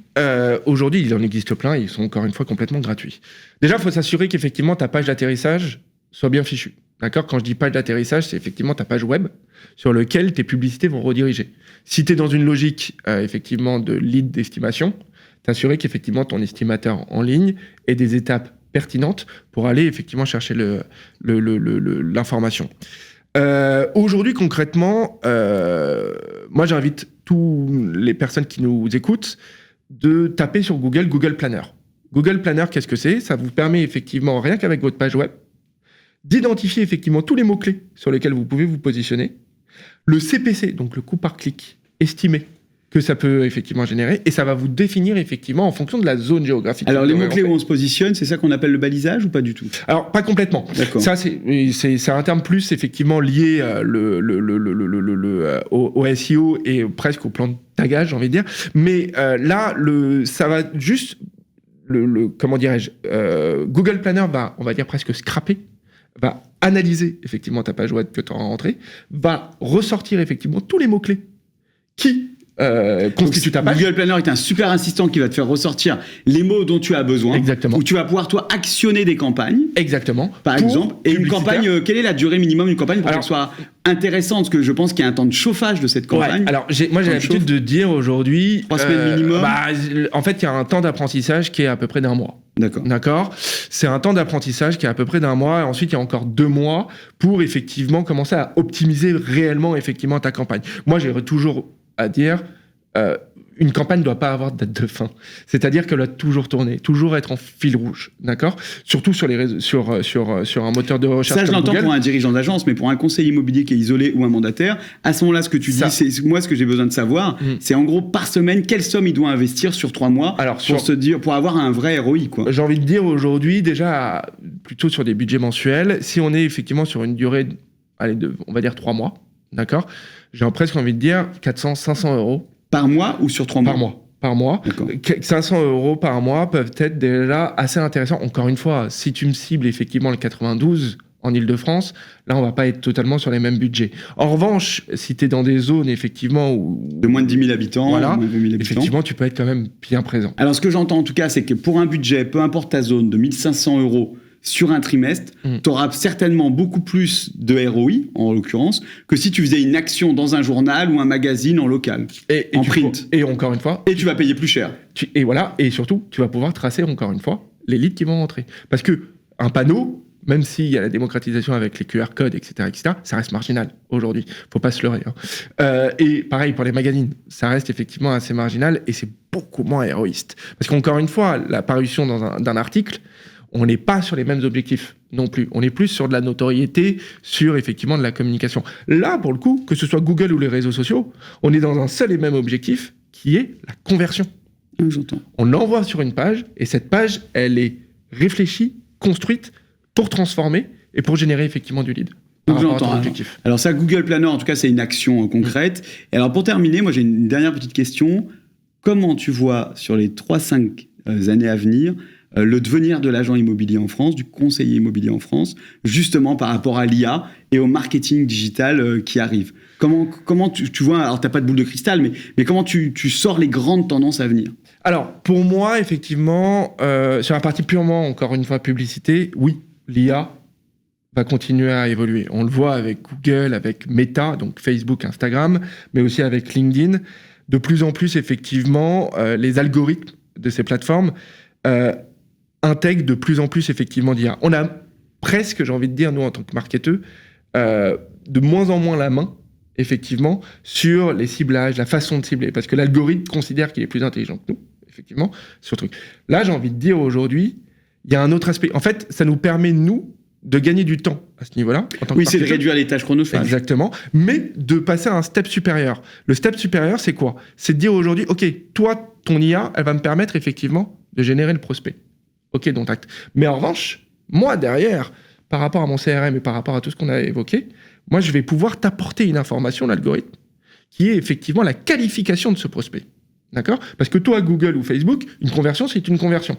aujourd'hui, il en existe plein, ils sont encore une fois complètement gratuits. Déjà, il faut s'assurer qu'effectivement, ta page d'atterrissage soit bien fichue. D'accord ? Quand je dis page d'atterrissage, c'est effectivement ta page web sur laquelle tes publicités vont rediriger. Si tu es dans une logique, effectivement, de lead d'estimation, t'assurer qu'effectivement, ton estimateur en ligne ait des étapes pertinentes pour aller effectivement chercher l'information. Aujourd'hui, concrètement, moi, j'invite toutes les personnes qui nous écoutent de taper sur Google Planner. Google Planner, qu'est-ce que c'est ? Ça vous permet effectivement, rien qu'avec votre page web, d'identifier effectivement tous les mots-clés sur lesquels vous pouvez vous positionner, le CPC, donc le coût par clic estimé que ça peut effectivement générer, et ça va vous définir effectivement en fonction de la zone géographique. Alors les mots-clés où on se positionne, c'est ça qu'on appelle le balisage ou pas du tout ? Alors pas complètement. D'accord. Ça c'est un terme plus effectivement lié au SEO et presque au plan de tagage, j'ai envie de dire. Mais là, ça va juste comment dirais-je, Google Planner va, on va dire presque scraper, va analyser effectivement ta page web que tu as rentrée, va ressortir effectivement tous les mots-clés qui constituent ta page. Google Planner est un super assistant qui va te faire ressortir les mots dont tu as besoin. Exactement. Où tu vas pouvoir, toi, actionner des campagnes. Exactement. Par exemple. Et une campagne, quelle est la durée minimum d'une campagne pour qu'elle soit intéressante ? Parce que je pense qu'il y a un temps de chauffage de cette campagne. Ouais. Alors, moi, j'ai l'habitude de dire aujourd'hui... 3 semaines minimum. En fait, il y a un temps d'apprentissage qui est à peu près d'1 mois. D'accord. C'est un temps d'apprentissage qui est à peu près d'1 mois. Et ensuite, il y a encore 2 mois pour effectivement commencer à optimiser réellement effectivement ta campagne. Moi, j'ai toujours à dire, une campagne ne doit pas avoir de date de fin. C'est-à-dire qu'elle doit toujours tourner, toujours être en fil rouge, d'accord ? Surtout sur les réseaux, sur un moteur de recherche. Ça, je l'entends pour un dirigeant d'agence, mais pour un conseiller immobilier qui est isolé ou un mandataire, à ce moment-là, ce que tu dis, c'est moi ce que j'ai besoin de savoir, c'est en gros par semaine quelle somme il doit investir sur 3 mois pour avoir un vrai ROI, quoi. J'ai envie de dire aujourd'hui déjà plutôt sur des budgets mensuels, si on est effectivement sur une durée, on va dire 3 mois, d'accord ? J'ai presque envie de dire 400-500 euros. Par mois ou sur 3 mois ? Par mois. 500 euros par mois peuvent être déjà assez intéressants. Encore une fois, si tu me cibles effectivement le 92 en Ile-de-France, là, on va pas être totalement sur les mêmes budgets. En revanche, si tu es dans des zones effectivement où... de moins de 10 000 habitants, voilà, moins de 20 000 habitants, effectivement, tu peux être quand même bien présent. Alors, ce que j'entends en tout cas, c'est que pour un budget, peu importe ta zone, de 1500 euros sur un trimestre, tu auras certainement beaucoup plus de ROI, en l'occurrence, que si tu faisais une action dans un journal ou un magazine en local, en print. Et encore une fois... Et tu vas payer plus cher. Et voilà, et surtout, tu vas pouvoir tracer, encore une fois, les leads qui vont rentrer. Parce que un panneau, même s'il y a la démocratisation avec les QR codes, etc., ça reste marginal aujourd'hui. Faut pas se leurrer. Et pareil pour les magazines, ça reste effectivement assez marginal et c'est beaucoup moins héroïste. Parce qu'encore une fois, la parution d'un article, on n'est pas sur les mêmes objectifs non plus. On est plus sur de la notoriété, sur effectivement de la communication. Là, pour le coup, que ce soit Google ou les réseaux sociaux, on est dans un seul et même objectif qui est la conversion. J'entends. On l'envoie sur une page et cette page, elle est réfléchie, construite pour transformer et pour générer effectivement du lead. Donc j'entends. Alors ça, Google Planner, en tout cas, c'est une action concrète. Et alors pour terminer, moi j'ai une dernière petite question. Comment tu vois sur les 3-5 années à venir le devenir de l'agent immobilier en France, du conseiller immobilier en France, justement par rapport à l'IA et au marketing digital qui arrive ? Comment tu vois, alors tu n'as pas de boule de cristal, mais comment tu sors les grandes tendances à venir ? Alors, pour moi, effectivement, sur la partie purement, encore une fois, publicité, oui, l'IA va continuer à évoluer. On le voit avec Google, avec Meta, donc Facebook, Instagram, mais aussi avec LinkedIn. De plus en plus, effectivement, les algorithmes de ces plateformes intègrent de plus en plus, effectivement, d'IA. On a presque, j'ai envie de dire, nous, en tant que marketeurs, de moins en moins la main, effectivement, sur les ciblages, la façon de cibler, parce que l'algorithme considère qu'il est plus intelligent que nous, effectivement, sur le truc. Là, j'ai envie de dire, aujourd'hui, il y a un autre aspect. En fait, ça nous permet, nous, de gagner du temps à ce niveau-là. Oui, c'est de réduire les tâches chronophages. Exactement, mais de passer à un step supérieur. Le step supérieur, c'est quoi ? C'est de dire aujourd'hui, OK, toi, ton IA, elle va me permettre effectivement de générer le prospect. OK, donc acte. Mais en revanche, moi, derrière, par rapport à mon CRM et par rapport à tout ce qu'on a évoqué, moi, je vais pouvoir t'apporter une information, l'algorithme, qui est effectivement la qualification de ce prospect. D'accord ? Parce que toi, Google ou Facebook, une conversion, c'est une conversion.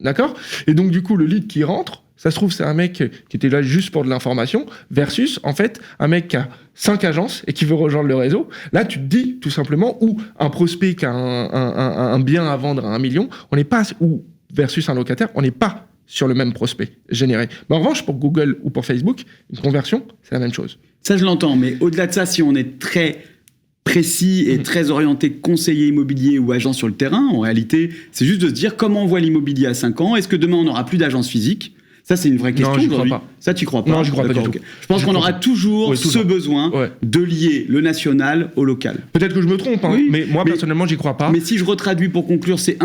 D'accord ? Et donc, du coup, le lead qui rentre, ça se trouve, c'est un mec qui était là juste pour de l'information, versus, en fait, un mec qui a 5 agences et qui veut rejoindre le réseau. Là, tu te dis, tout simplement, ou un prospect qui a un bien à vendre à 1 million, on n'est pas, ou versus un locataire, on n'est pas sur le même prospect généré. Mais en revanche, pour Google ou pour Facebook, une conversion, c'est la même chose. Ça, je l'entends, mais au-delà de ça, si on est très précis et très orienté conseiller immobilier ou agent sur le terrain, en réalité, c'est juste de se dire comment on voit l'immobilier à 5 ans. Est-ce que demain, on n'aura plus d'agence physique ? Ça, c'est une vraie question aujourd'hui. Non, j'y crois pas. Ça, tu crois pas ? Non, je crois pas du tout. Okay. Je pense qu'on aura toujours ce besoin de lier le national au local. Peut-être que je me trompe, hein, mais moi, personnellement, j'y crois pas. Mais si je retraduis pour conclure, c'est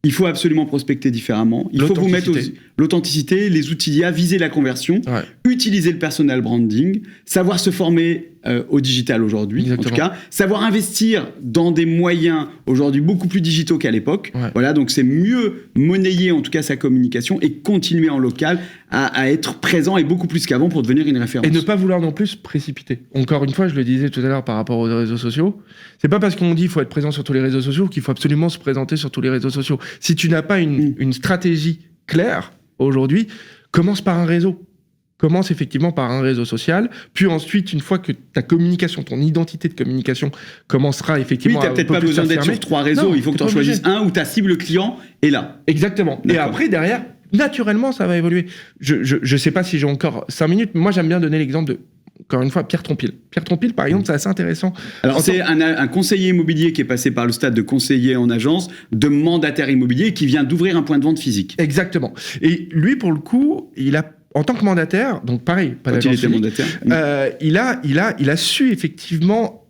il faut absolument prospecter différemment. Il faut vous mettre l'authenticité, les outils d'IA, viser la conversion, utiliser le personal branding, savoir se former au digital aujourd'hui, en tout cas, savoir investir dans des moyens aujourd'hui beaucoup plus digitaux qu'à l'époque. Voilà, donc c'est mieux monnayer en tout cas sa communication et continuer en local à être présent et beaucoup plus qu'avant pour devenir une référence. Et ne pas vouloir non plus se précipiter. Encore une fois, je le disais tout à l'heure par rapport aux réseaux sociaux, c'est pas parce qu'on dit qu'il faut être présent sur tous les réseaux sociaux qu'il faut absolument se présenter sur tous les réseaux sociaux. Si tu n'as pas une stratégie claire aujourd'hui, commence par un réseau. Commence effectivement par un réseau social, puis ensuite, une fois que ta communication, ton identité de communication commencera effectivement à... Oui, tu n'as peut-être pas besoin d'être sur 3 réseaux, il faut que tu en choisisses un où ta cible client est là. Exactement. D'accord. Et après, derrière, naturellement, ça va évoluer. Je sais pas si j'ai encore 5 minutes, mais moi, j'aime bien donner l'exemple de, encore une fois, Pierre Trompil. Pierre Trompil, par exemple, c'est assez intéressant. Alors, c'est un conseiller immobilier qui est passé par le stade de conseiller en agence, de mandataire immobilier, qui vient d'ouvrir un point de vente physique. Exactement. Et lui, pour le coup, il a, en tant que mandataire, donc pareil, pas quand il était mandataire, il a su effectivement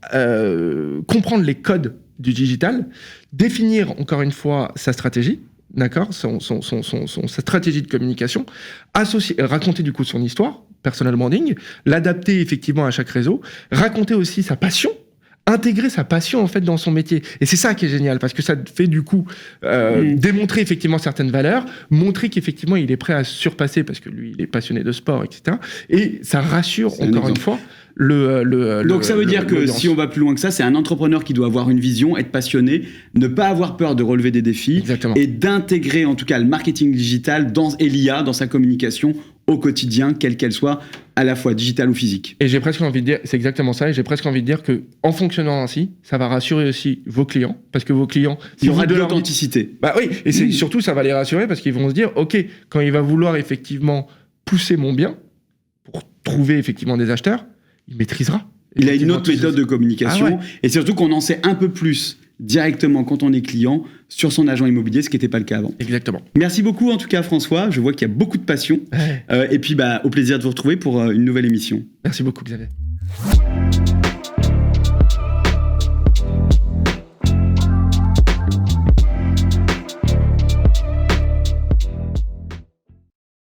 comprendre les codes du digital, définir encore une fois sa stratégie, d'accord, sa stratégie de communication, raconter du coup son histoire, personal branding, l'adapter effectivement à chaque réseau, raconter aussi sa passion, intégrer sa passion en fait dans son métier. Et c'est ça qui est génial, parce que ça fait du coup démontrer effectivement certaines valeurs, montrer qu'effectivement il est prêt à surpasser, parce que lui il est passionné de sport, etc. Et ça rassure encore une fois Donc ça veut dire que l'audience. Si on va plus loin que ça, c'est un entrepreneur qui doit avoir une vision, être passionné, ne pas avoir peur de relever des défis. Exactement. Et d'intégrer en tout cas le marketing digital et l'IA dans sa communication au quotidien, quelle qu'elle soit, à la fois digitale ou physique. Et j'ai presque envie de dire, c'est exactement ça, et j'ai presque envie de dire que en fonctionnant ainsi, ça va rassurer aussi vos clients, parce que vos clients... Il y aura de l'authenticité. Bah oui, et surtout ça va les rassurer, parce qu'ils vont se dire, ok, quand il va vouloir effectivement pousser mon bien, pour trouver effectivement des acheteurs, il maîtrisera. Il a une autre méthode de communication, et surtout qu'on en sait un peu plus directement quand on est client sur son agent immobilier, ce qui n'était pas le cas avant. Exactement. Merci beaucoup en tout cas François, je vois qu'il y a beaucoup de passion. Et puis au plaisir de vous retrouver pour une nouvelle émission. Merci beaucoup Xavier.